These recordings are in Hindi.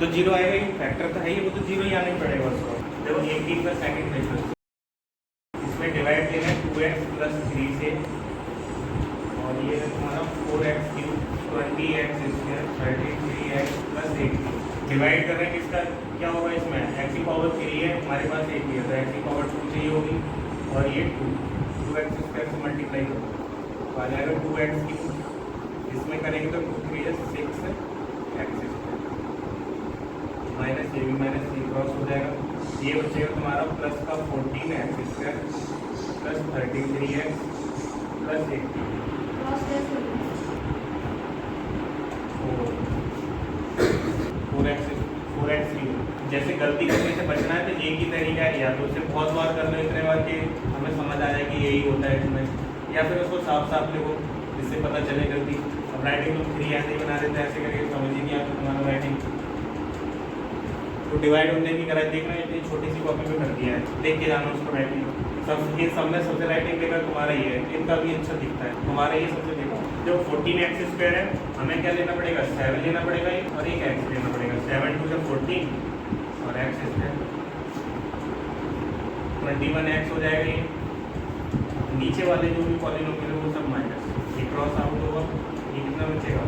तो जीरो आएगा ही, फैक्टर तो है ही, वो तो जीरो ही आना ही पड़ेगा उसको। देखो 18 का सेकंड क्वेश्चन, इसमें डिवाइड देना है 2x प्लस 3 से, और ये है तुम्हारा 4x cube 20x square 33x plus 8। Divide कर रहे हैं किसका, क्या होगा इसमें, x की पावर 3 है हमारे पास 8 है, तो x की पावर 2 चाहिए होगी, और ये 2x स्क्वायर से मल्टीप्लाई करो तो आ जाएगा 2x क्यूब, इसमें करेंगे तो 2 3 6 x स्क्वायर माइनस ये भी माइनस ये क्रॉस हो जाएगा, ये बचेगा तुम्हारा प्लस का 14x square plus 33x plus 8 4x cube. जैसे गलती करने से बचना है तो एक ही तरीका है, या तो उसे बहुत बार कर लो इतने बार कि हमें समझ आ जाए कि यही होता है इसमें, या फिर उसको साफ साफ लिखो जिससे पता चले गलती। अब राइटिंग तुम 3 ऐसे ही बना देते हैं, ऐसे करके समझ ही नहीं आता तुम्हारा राइटिंग। तो डिवाइड होने की कराई देखना, इतनी छोटी सी कॉपी में कर दिया है, देख के जाना उसको राइटिंग। इन सब में सबसे राइटिंग देखा तुम्हारा ये है, इनका भी अच्छा दिखता है तुम्हारा ये सबसे देखो। जो 14x स्क्वायर है हमें क्या लेना पड़ेगा, 7 लेना पड़ेगा और एक x लेना पड़ेगा, 7 2 14 और x स्क्वायर 21x हो जाएगा। ये नीचे वाले जो भी पॉलिनोमियल है वो सब माइनस, ये क्रॉस आउट होगा, ये कितना बचेगा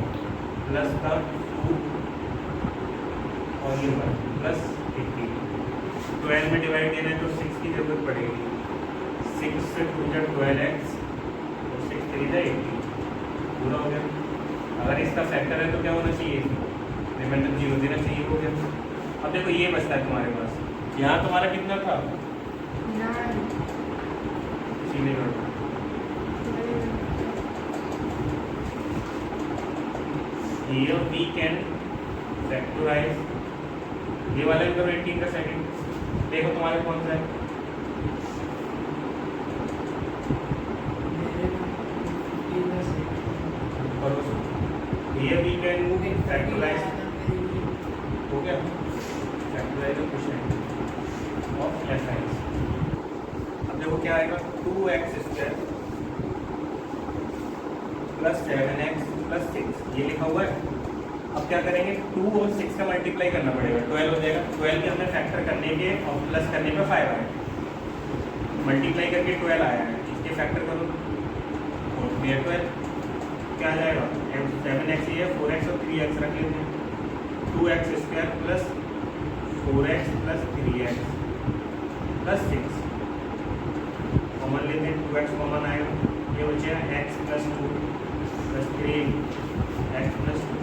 प्लस का 2 और ये प्लस 18। 12 में डिवाइड देना है तो 6 की जरूरत पड़ेगी, 6 से 2 जा 12x और 6 3 जा 18 पूरा हो गया। अगर इसका फैक्टर है तो क्या होना चाहिए, रिमाइंडर 0 देना चाहिए, हो गया। अब देखो ये बचता है तुम्हारे पास, यहाँ तुम्हारा कितना था, here we can factorize, ये वाला भी करो 18 का सेकंड, देखो तुम्हारे कौन सा है, here we can factorize, हो गया factorize the quotient of fx। अब देखो क्या आएगा 2x square plus 7x plus 6, ये लिखा हुआ है। अब क्या करेंगे, 2 और 6 का मल्टीप्लाई करना पड़ेगा, 12 हो जाएगा। 12 के हमने फैक्टर करने के और प्लस करने पे 5 आया, मल्टीप्लाई करके 12 आया है, इसके फैक्टर करो और 12 क्या आ जाएगा, 7x ये 4x और 3x रख लेते हैं, 2x square plus 4x plus 3x plus 6 common लेते हैं, 2x कॉमन आएगा, ये बचेगा x plus 2 plus 3 x plus 2,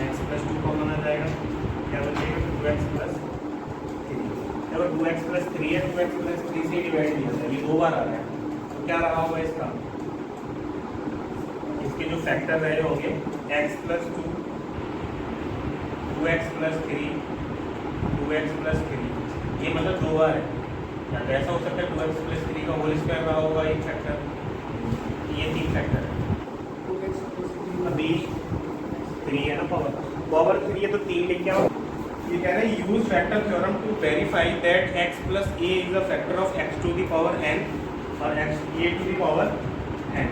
x plus 2 common आ जाएगा, क्या बचेगा 2x प्लस 3। जब 2x प्लस 3 है, 2x प्लस 3 से डिवाइड किया था, ये 2 बार आ रहा है, तो क्या रहा होगा इसका, इसके जो फैक्टर रहे होंगे x plus 2 2x plus 3 2x plus 3, ये मतलब 2 बार है, या तो ऐसा हो सकता है 2x प्लस 3 का होल स्क्वायर रहा होगा एक फैक्टर, ये 3 फैक्टर है। अभी 3 है ना, पावर 3 है तो 3 लिख के आओ। ये कह रहा है use factor theorem to verify that x plus a is a factor of x to the power n और x a to the power n।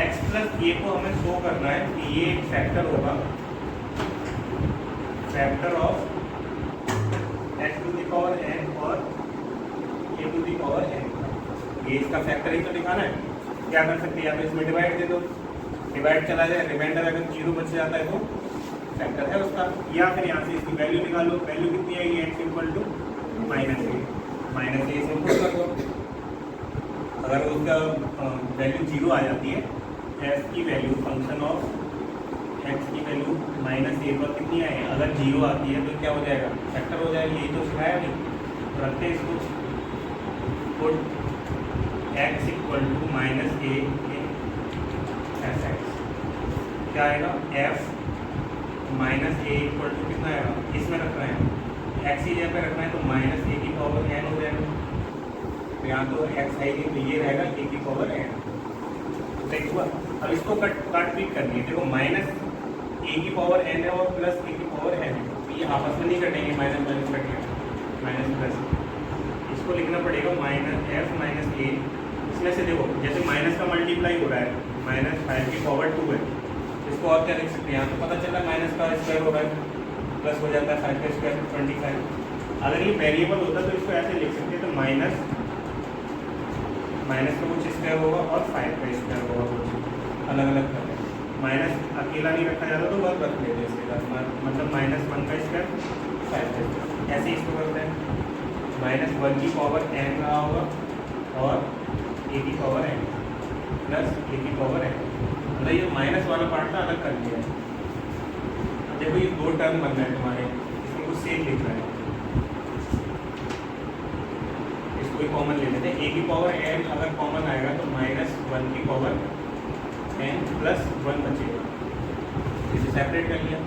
x plus a को हमें शो करना है कि ये एक फैक्टर होगा, factor of x to the power n और a to the power n, ये इसका फैक्टर ही तो दिखाना है। क्या कर सकते हैं, या तो इसमें डिवाइड दे दो, डिवाइड चला जाए, रिमाइंडर अगर 0 बच जाता है तो फैक्टर है उसका, या फिर यहाँ से इसकी वैल्यू निकालो, वैल्यू कितनी आएगी x इक्वल टू माइनस ए से पुट कर दो। अगर उसका वैल्यू 0 आ जाती है, f की वैल्यू फंक्शन ऑफ x की वैल्यू माइनस ए पर कितनी आएगी, अगर 0 आती है तो क्या हो जाएगा, फैक्टर हो जाएगा, यही तो सिखाया नहीं। रखते हैं इसको, put x equal to minus A F X, क्या आएगा f minus A equal to कितना आएगा, इसमें रखना है x ही जगह पे रखना है तो माइनस ए की पावर n हो जाएगा, तो यहाँ तो x है ही, तो ये रहेगा a की पावर n। सही हुआ। अब इसको काट पीट करनी है, देखो माइनस a की पावर n है और प्लस a की पावर n है, तो ये आपस में नहीं कटेंगे, माइनस माइनस कटेगा, माइनस प्लस, इसको लिखना पड़ेगा माइनस f माइनस a। इसमें से देखो जैसे माइनस का मल्टीप्लाई हो रहा है, माइनस 5 की पावर 2 है, इसको और क्या लिख सकते हैं, यहाँ तो पता चला माइनस का स्क्वायर हो रहा है, प्लस हो जाता है 5 का स्क्वायर 25। अगर ये वेरिएबल होता तो इसको ऐसे लिख सकते तो माइनस का कुछ स्क्वायर होगा और 5 का स्क्वायर होगा, कुछ अलग अलग कर रहे हैं। माइनस अकेला नहीं रखा जाता तो वर्ग रख लेते इसके साथ, मतलब -1 का स्क्वायर 5 का स्क्वायर, ऐसे इसको करते हैं। -1 की पावर n रहा होगा और a की पावर n प्लस a की पावर n, मतलब ये माइनस वाला पार्ट था अलग कर दिया है। अब देखो ये दो टर्म बन रहे हैं तुम्हारे, इसमें कुछ सेम लिख रहा है, इसको भी कॉमन ले लेते हैं। a की पावर n अगर कॉमन आएगा तो -1 की पावर n प्लस 1 बचेगा, इसे सेपरेट कर लिया।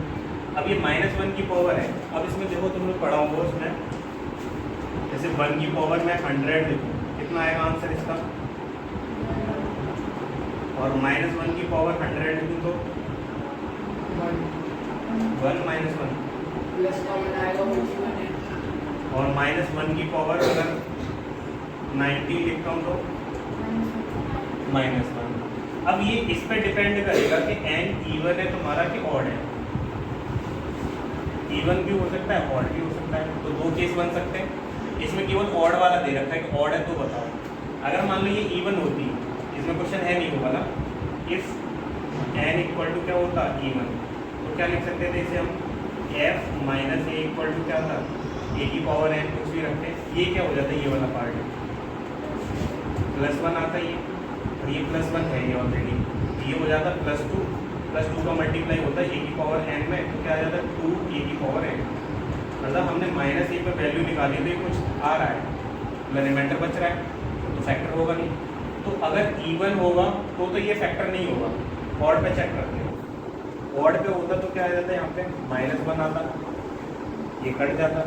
अब ये -1 की पावर है, अब इसमें देखो तुम लोग पढ़ा होगा उसमें, जैसे 1 की पावर में 100 लिखूँ, कितना आएगा आंसर इसका, और -1 की पावर 100 लिखूँ तो 1 -1 प्लस कॉमन आएगा वो ही बने, और -1 की पावर अगर 90 लिखता हूँ तो -1। अब ये इस पे डिपेंड करेगा कि n इवन है तुम्हारा कि ऑड है। इवन भी हो सकता है, ऑड भी हो सकता है, तो दो केस बन सकते हैं। इसमें केवल ऑड वाला दे रखा है कि ऑड है तो बताओ। अगर मान लो ये इवन होती, इसमें क्वेश्चन है नहीं वो वाला, इफ n इक्वल टू क्या होता इवन, तो क्या लिख सकते थे इसे हम, f minus A equal to क्या था a की पावर n, कुछ भी रखते हैं, ये क्या हो जाता है, ये वाला पार्ट है +1 आता है ये, और ये +1 है ये ऑलरेडी, ये हो जाता है +2 का मल्टीप्लाई होता है a की पावर n में, तो क्या आ जाता है 2a की पावर n। मतलब हमने -a पे वैल्यू निकाली तो ये कुछ आ रहा है, मतलब रिमाइंडर बच रहा है, तो फैक्टर होगा नहीं। तो अगर इवन होगा तो ये फैक्टर नहीं होगा। ऑड पे चेक करते हैं, ऑड पे होता तो क्या आ जाता है, यहाँ पे -1 आता, ये कट जाता,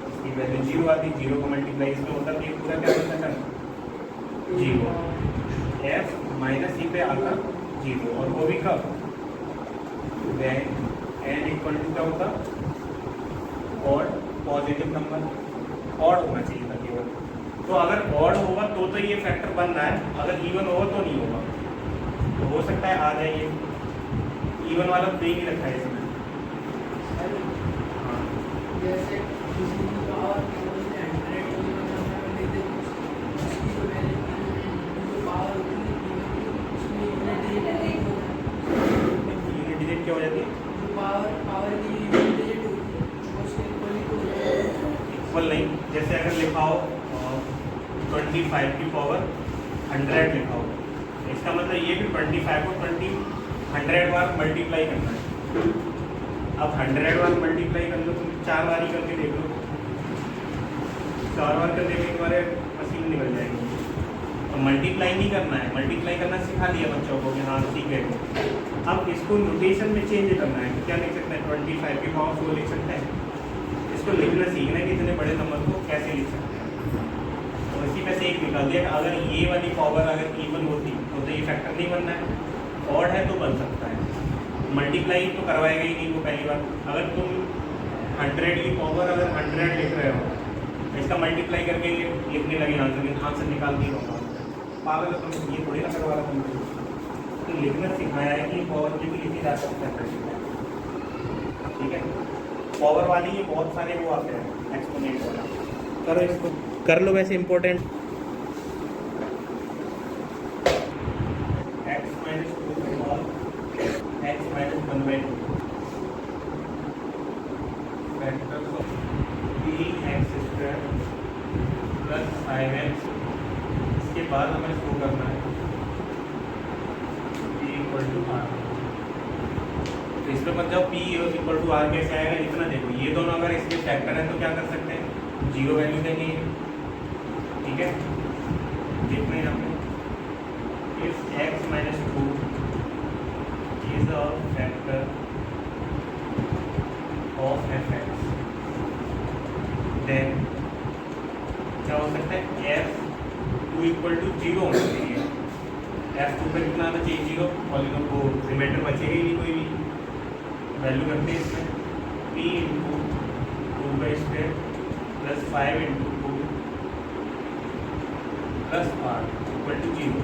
इसकी वैल्यू 0 आती, 0 का मल्टीप्लाई इसमें होता तो ये पूरा क्या होता है 0, f -e पे आता 0, और वो भी कब, n इक्वल टू क्या होता, ऑड पॉजिटिव नंबर, ऑड होना चाहिए था केवल। तो अगर ऑड होगा तो ये फैक्टर बन रहा है, अगर इवन होगा तो नहीं होगा। तो हो सकता है आ जाए, ये इवन वाला दे ही रखा है इसमें। हाँ जैसे किसी की पावर 100 लेते उसकी जो वैल्यू जो पावर होती है उसमें यूनिट डिजिट क्या हो जाती है, जो पावर की यूनिट होती है उसके इक्वल ही तो इक्वल नहीं। जैसे अगर लिखाओ 25 की पावर 100 लिखाओ, इसका मतलब ये भी 25 को 100 बार मल्टीप्लाई करना है। अब 100 बार मल्टीप्लाई कर लो, तुम 4 बार ही करके देख लो, 4 बार करने के तुम्हारे मशीन निकल जाएगी। तो मल्टीप्लाई नहीं करना है, मल्टीप्लाई करना सिखा दिया बच्चों को कि हाँ सीख गए। अब इसको नोटेशन में चेंज करना है, तो क्या लिख सकते हैं, 25 की पावर 4 लिख सकते हैं। इसको लिखना सीखना है कि इतने बड़े नंबर को कैसे लिख सकते हैं। तो इसी में से एक निकाल दिया कि अगर ये वाली पावर अगर इवन होती तो ये फैक्टर नहीं बनना है, ऑड है तो बन सकता है। मल्टीप्लाई तो करवाएगा ही नहीं वो पहली बार। अगर तुम 100 की पावर अगर 100 लिख रहे हो, इसका मल्टीप्लाई करके लिखने लगे आंसर निकाल दिए होगा, पागल है तुम, ये थोड़ी ना करवा रहा तुम। तो लिखना सिखाया है कि पावर की भी लिखी जा सकता है, ठीक है। पावर वाली ये बहुत सारे वो आते हैं एक्सपोनेंट वाला, करो इसको कर लो वैसे इंपॉर्टेंट। x - 2 और x - 1/2 factor of 3x² plus 5x। इसके बाद हमें शो करना है p = r। तो इस पे मत जाओ, p = r कैसे आएगा, इतना देखो। ये दोनों अगर इसके फैक्टर हैं तो क्या कर सकते हैं, 0 वैल्यू देंगे, ठीक है। देखना है यहाँ पे, if x - 2 is a factor of fx, then क्या हो सकता है, f2 = 0 होना चाहिए। f2 पर कितना आना चाहिए, 0, और इन को रिमाइंडर बचेगा ही नहीं कोई भी। वैल्यू करते हैं इसमें p × 2² प्लस 5 × 2 प्लस r = 0,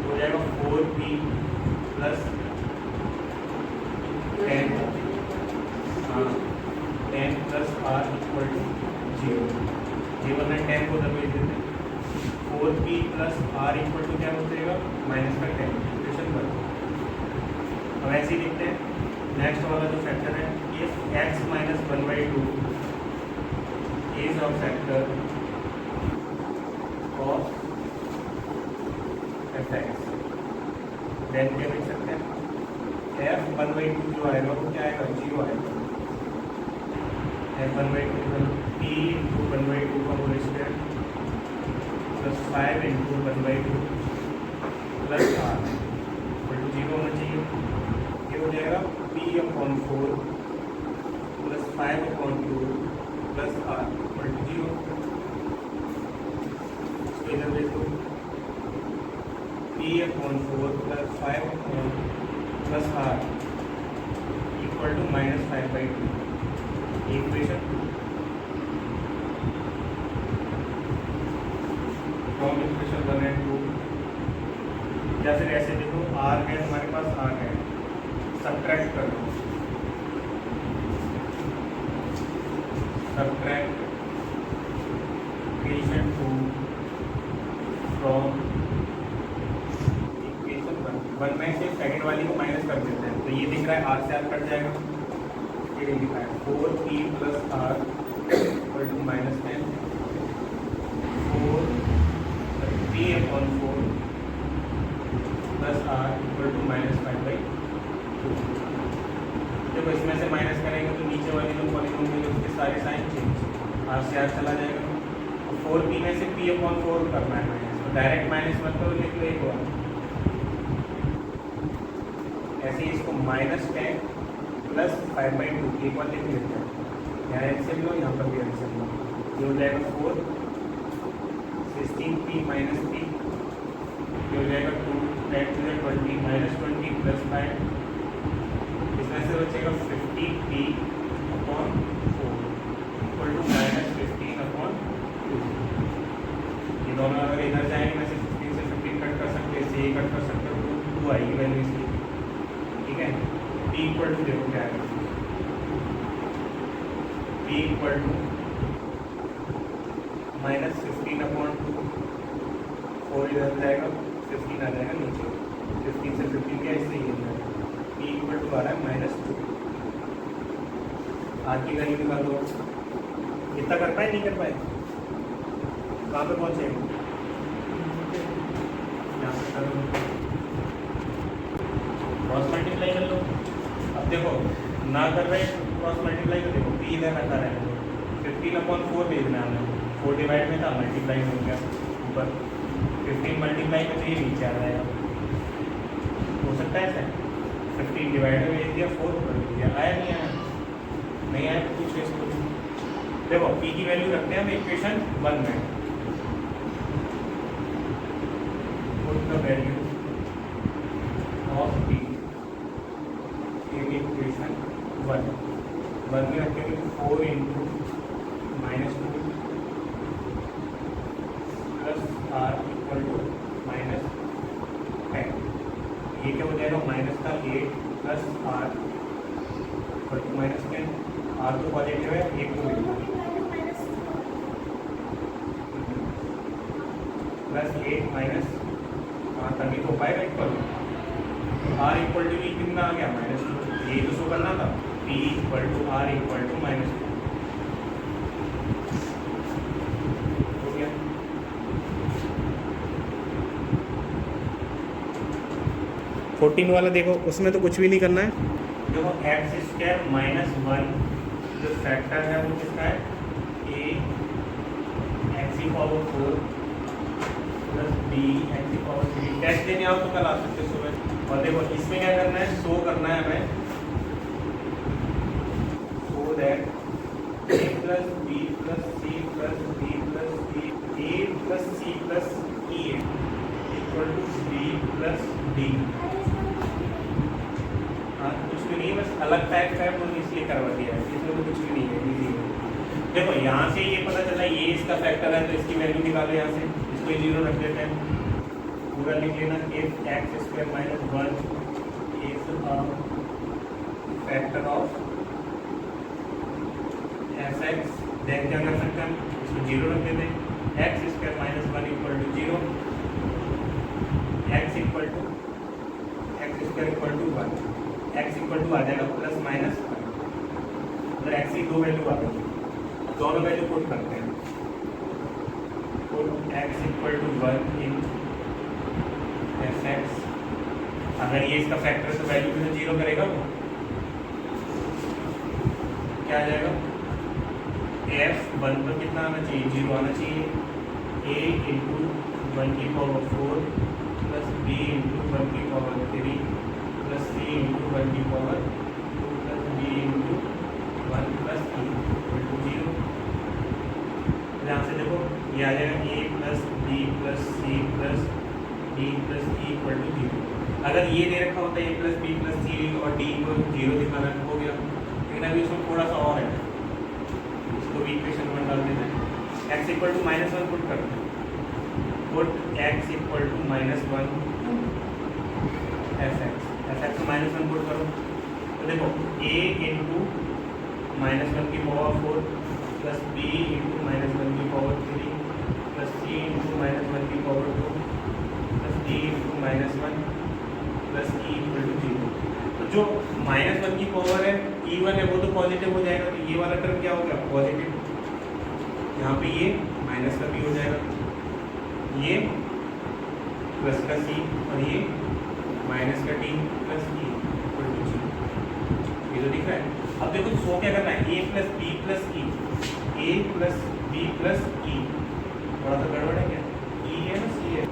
हो जाएगा 4p प्लस 10। हाँ 10 प्लस आर इक्वल टू 0, ये वरना 10 को उधर भेज देते हैं। 4p plus are equal to क्या हो जाएगा, माइनस का 10, इक्वेशन 1। अब ऐसे ही लिखते हैं। नेक्स्ट वाला जो फैक्टर है, if x minus 1/2 is a factor of fx, then क्या लिख सकते हैं, f 1/2 जो आएगा वो क्या आएगा, 0 आएगा। f 1/2 p इंटू 1/2 का whole square plus 5 into 1/2 plus r equal to 0 होना चाहिए। ये हो जाएगा p/4 plus 5/2 plus r equal to 0। इसको इधर भेज दो, p/4 plus 5 plus r equal to -5/2, equation 2। From equation 1 and 2, या फिर ऐसे देखो, r है हमारे पास, r है, सब्ट्रैक्ट कर दो, सब्ट्रैक्ट इक्वेशन 2 फ्रॉम इक्वेशन 1 में से सेकंड वाली को माइनस कर देते हैं, तो ये दिख रहा है r से r कट जाएगा, ये लिखा है 4p plus r equal to -10, 4p/4 plus r equal to -5/2। जब इसमें से माइनस करेंगे तो नीचे वाली जो पॉलीनोमियल है उसके सारे साइन चेंज, r से r चला जाएगा। 4p में से p/4 करना है माइनस, तो डायरेक्ट माइनस मत करो, लिख लो एक बार ऐसे ही। इसको -10 प्लस 5/2 एक बार लिख लेते हैं, यहाँ एलसीएम लो, यहाँ पर भी एलसीएम लो, ये हो जाएगा 4, 16p माइनस p, ये हो जाएगा 2, 10 to the 20 -20 प्लस 5, इसमें से बचेगा 50p/4 इक्वल टू -15/2। ये दोनों अगर इधर जाएंगे वैसे 15 से 15 कट कर सकते हैं, इससे ये कट कर सकते हो, 2 आएगी वैल्यू इसकी, ठीक है। p इक्वल टू देखो क्या है, p इक्वल टू -15/2, 4 इधर जाएगा, 15 आ जाएगा नीचे, 15 से 15 क्या इससे ही जाएगा, p इक्वल टू आ रहा है -2। आर की वैल्यू निकाल दो, इतना कर पाए नहीं कर पाए, कहाँ पे पहुँचे, यहाँ से कर लो, क्रॉस मल्टीप्लाई कर लो। अब देखो ना कर रहे क्रॉस मल्टीप्लाई, तो देखो p इधर रखा रहेगा, 15/4 भेजना है हमें, 4 डिवाइड में था, मल्टीप्लाई हो गया ऊपर, 15 मल्टीप्लाई में तो ये नीचे आ जाएगा, हो सकता है ऐसा, 15 डिवाइड में भेज दिया, 4 कर दिया, आया नहीं आया, नहीं आया तो कुछ इसको देखो p की वैल्यू रखते हैं हम इक्वेशन 1 में, put the value of p in equation 1 में रखेंगे 4 into -2 plus r equal to -10, ये क्या हो जाएगा, माइनस का 8 plus r equal to -10, r तो पॉजिटिव है, 1 को लिखना प्लस 8 माइनस, तभी तो पाएगा इक्वल, r इक्वल टू कितना आ गया, -2, ये तो शो करना था, p equal to r equal to -2 हो गया। 14 वाला देखो, उसमें तो कुछ भी नहीं करना है, देखो x² -1 जो फैक्टर है वो किसका है, a x⁴ plus b x⁴। Test देने आओ तो कल आ सकते सुबह। और देखो इसमें क्या करना है, शो करना है हमें, so that a plus b plus c plus d plus e a plus c plus e equal to b plus d। हाँ कुछ भी नहीं है, बस अलग टाइप का है तो इसलिए करवा दिया है, इसमें तो कुछ भी नहीं है, इजी है। देखो यहाँ से ये पता चला ये इसका फैक्टर है तो इसकी वैल्यू निकालो, यहाँ से इसको 0 रख देते हैं, पूरा लिख लेना, if x² - 1 is a factor of s x, then क्या कर सकते हैं हम, इसको जीरो रख देते हैं, x square minus one equal to zero, x equal to x square equal to one, x equal to आ जाएगा प्लस माइनस वन, मतलब एक्स की दो वैल्यू आ गई, दोनों वैल्यू पुट करते हैं, put x equal to one in f x, अगर ये इसका फैक्टर है तो वैल्यू भी तो जीरो करेगा वो, क्या आ जाएगा, एफ वन पर कितना आना चाहिए, जीरो आना चाहिए, ए इंटू वन की power four plus b into one की power three plus c into one की power two plus b into one plus e equal to zero. यहाँ से देखो ये आ जाएगा a plus b plus c plus d plus e equal to zero. अगर ये दे रखा होता है a plus b plus c और डी को जीरो दिखाना हो गया, लेकिन अभी उसमें थोड़ा सा और है, इसको भी इक्वेशन वन डाल देते हैं, x equal to minus one put करते हैं, put x equal to minus one f x को माइनस वन पुट करो, तो देखो ए इंटू माइनस वन की power four plus b into minus one की power three plus c into minus one की power two plus d into minus one plus e equal to zero. तो जो माइनस वन की पावर है ई वन है वो तो पॉजिटिव हो जाएगा, तो ये वाला टर्म क्या हो गया पॉजिटिव, यहाँ पे ये माइनस का बी हो जाएगा, ये प्लस का सी और ये माइनस का d plus e equal to zero. ये तो दिख रहा है। अब देखो सो क्या करना है, a plus b plus E, A plus b plus ई, थोड़ा सा गड़बड़ है क्या, ई है ना सी है,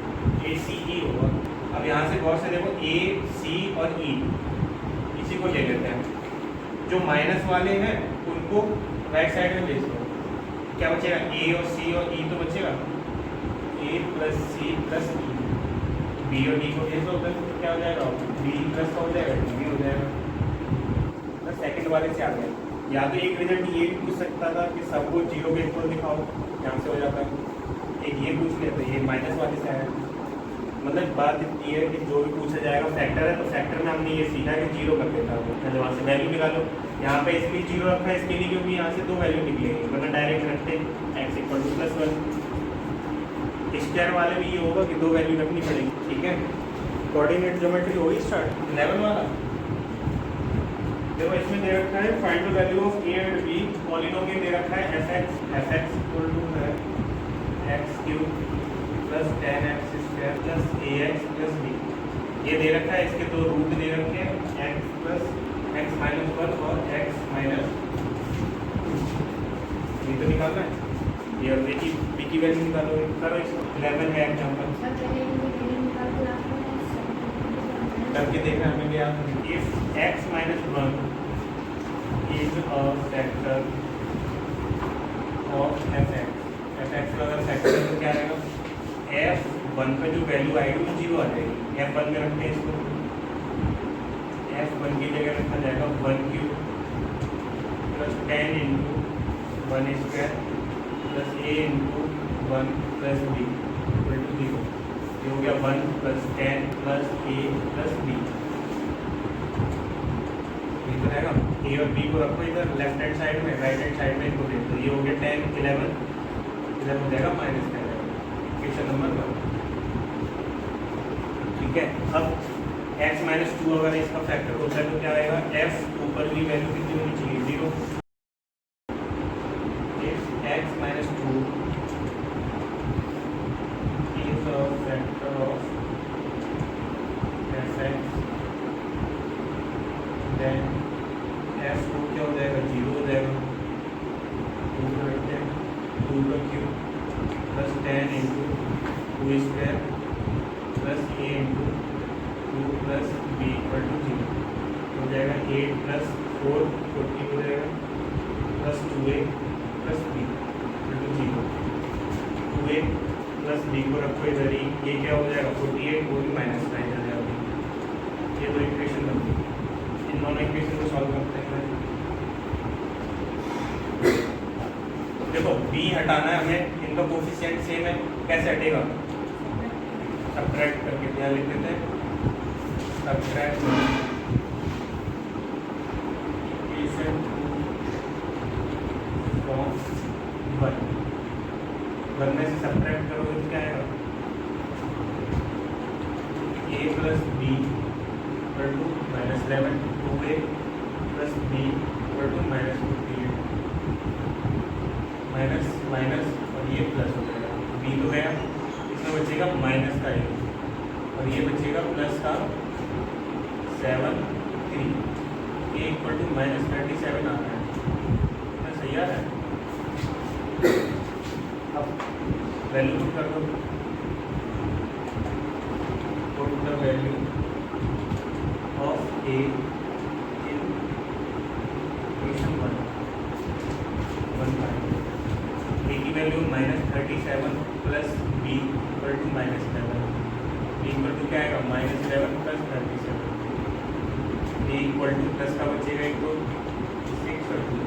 ए सी ई होगा। अब यहाँ से गौर से देखो ए सी और ई, इसी को ले लेते हैं, जो माइनस वाले हैं उनको राइट साइड में भेज दो, क्या बचेगा ए और सी और ई तो बचेगा, ए प्लस सी प्लस ई, बी और डी को भेज दो उधर, तो क्या हो जाएगा बी प्लस का हो जाएगा डी भी हो जाएगा। तो सेकंड वाले से आ गया, या तो एक रिजल्ट ये भी पूछ सकता था कि सबको जीरो के इक्वल दिखाओ, यहाँ से हो जाता है, एक ये पूछ लिया तो ये माइनस वाले से आया। मतलब बात इतनी है कि जो भी पूछा जाएगा फैक्टर है, तो फैक्टर में हमने ये सीखा कि जीरो कर देता है, मतलब वहाँ से वैल्यू निकालो, यहाँ पे इसलिए जीरो रखा है इसके लिए क्योंकि यहाँ से दो वैल्यू निकलेंगे, वरना डायरेक्ट रखते x equal to plus one. Square वाले में ये होगा कि दो वैल्यू रखनी पड़ेगी, ठीक है। कोऑर्डिनेट ज्योमेट्री होगी स्टार्ट 11 वाला, देखो इसमें दे रखा है find the value of a and b, polynomial दे रखा है एफ एक्स इक्वल टू है x cube plus 10x square plus a x plus b, ये दे रखा है, इसके दो रूट दे रखे हैं x plus x minus one और एक्स माइनस, ये तो निकालना है, ये और बी की वैल्यू निकालो, करो इसको 11 है एग्जाम्पल करके देखना हमें क्या, if x minus one is a factor of F x का अगर फैक्टर है तो क्या आएगा, एफ वन पे जो वैल्यू आएगी वो जीरो आ जाएगी, एफ वन में रखते हैं इसको, एफ वन की जगह रखा जाएगा one cube plus 10 into one square plus a into one plus b equal to zero. ये हो गया 1 plus 10 plus a plus b, ये तो रहेगा। ए और बी को रखो इधर लेफ्ट हैंड साइड में, राइट हैंड साइड में इनको देख दो, ये हो गया 10 11, इधर हो जाएगा माइनस 10, इक्वेशन नंबर 1, ठीक है। अब x माइनस टू अगर इसका फैक्टर होता है तो क्या आएगा, f ऊपर की वैल्यू कितनी होनी चाहिए 0, if x minus two is a factor of fx, then f को क्या हो जाएगा 0 हो जाएगा, 2 को रखते हैं 2 का cube plus 10 into 2 square plus a into 2 plus b equal to 0 हो जाएगा, 8 प्लस 4 14 हो जाएगा plus 2a plus b equal to 0, 2a plus b को रखो इधर ही, ये क्या हो जाएगा 48, वो भी माइनस 9 आ जाएगा। ये दो इक्वेशन बनती है, इन दोनों इक्वेशन को सॉल्व करते हैं। देखो बी हटाना है हमें, इनका कोफिशिएंट सेम है, कैसे हटेगा, सब्ट्रैक्ट करके, यहाँ लिख देते हैं सब्ट्रैक्ट इक्वेशन फ्रॉम वन में से सब्ट्रैक्ट करोगे तो क्या आएगा, a plus b equal to -11, 2a plus b equal to -58, minus minus और ये प्लस हो जाएगा, बी तो गया, इसमें बचेगा माइनस का ए और ये बचेगा प्लस का 7 3, ए इक्वल टू -37 आ रहा है, इतना सही आ रहा है। अब वैल्यू पुट कर दो, put the value of a in equation 1 a की value -37 plus b equal to -11, b equal to क्या आएगा -11 plus 37, a equal to plus का बचेगा एक तो 6 और 2,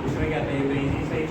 इसमें क्या था, ये तो इजी सही।